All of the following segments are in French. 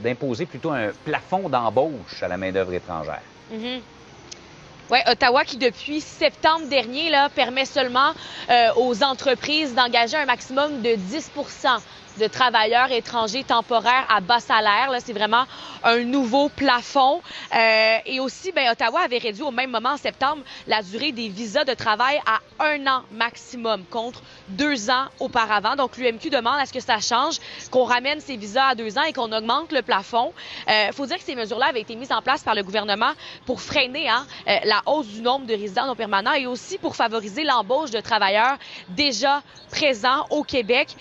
d'imposer plutôt un plafond d'embauche à la main-d'œuvre étrangère. Oui, Ottawa qui, depuis septembre dernier, là, permet seulement aux entreprises d'engager un maximum de 10 de travailleurs étrangers temporaires à bas salaire. C'est vraiment un nouveau plafond. Et aussi, Ottawa avait réduit au même moment en septembre la durée des visas de travail à 1 an maximum contre 2 ans auparavant. Donc, l'UMQ demande à ce que ça change, qu'on ramène ces visas à 2 ans et qu'on augmente le plafond. Faut dire que ces mesures-là avaient été mises en place par le gouvernement pour freiner la hausse du nombre de résidents non permanents et aussi pour favoriser l'embauche de travailleurs déjà présents au Québec.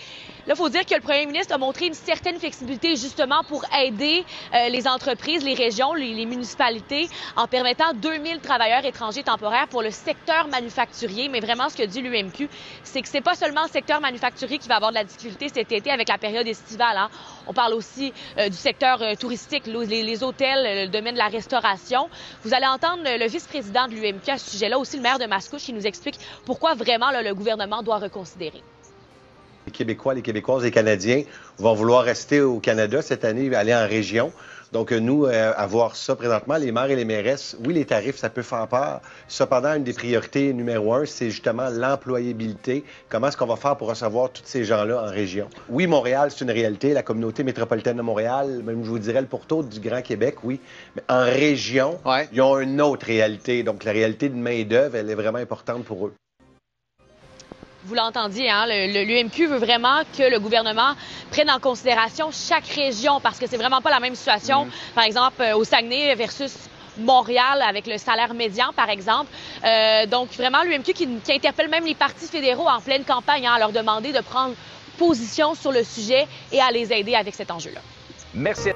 Là, il faut dire que le premier ministre a montré une certaine flexibilité justement pour aider les entreprises, les régions, les municipalités en permettant 2000 travailleurs étrangers temporaires pour le secteur manufacturier. Mais vraiment, ce que dit l'UMQ, c'est que c'est pas seulement le secteur manufacturier qui va avoir de la difficulté cet été avec la période estivale. On parle aussi du secteur touristique, les hôtels, le domaine de la restauration. Vous allez entendre le vice-président de l'UMQ à ce sujet-là, aussi le maire de Mascouche, qui nous explique pourquoi vraiment le gouvernement doit reconsidérer. Les Québécois, les Québécoises, les Canadiens vont vouloir rester au Canada cette année, aller en région. Donc, nous, avoir ça présentement, les maires et les mairesses, oui, les tarifs, ça peut faire peur. Cependant, une des priorités numéro 1, c'est justement l'employabilité. Comment est-ce qu'on va faire pour recevoir tous ces gens-là en région? Oui, Montréal, c'est une réalité. La communauté métropolitaine de Montréal, même je vous dirais le pourtour du Grand Québec, oui. Mais en région, ils ont une autre réalité. Donc, la réalité de main-d'œuvre, elle est vraiment importante pour eux. Vous l'entendiez, l'UMQ veut vraiment que le gouvernement prenne en considération chaque région parce que c'est vraiment pas la même situation. Par exemple, au Saguenay versus Montréal avec le salaire médian, par exemple. Donc, vraiment, l'UMQ qui interpelle même les partis fédéraux en pleine campagne à leur demander de prendre position sur le sujet et à les aider avec cet enjeu-là. Merci.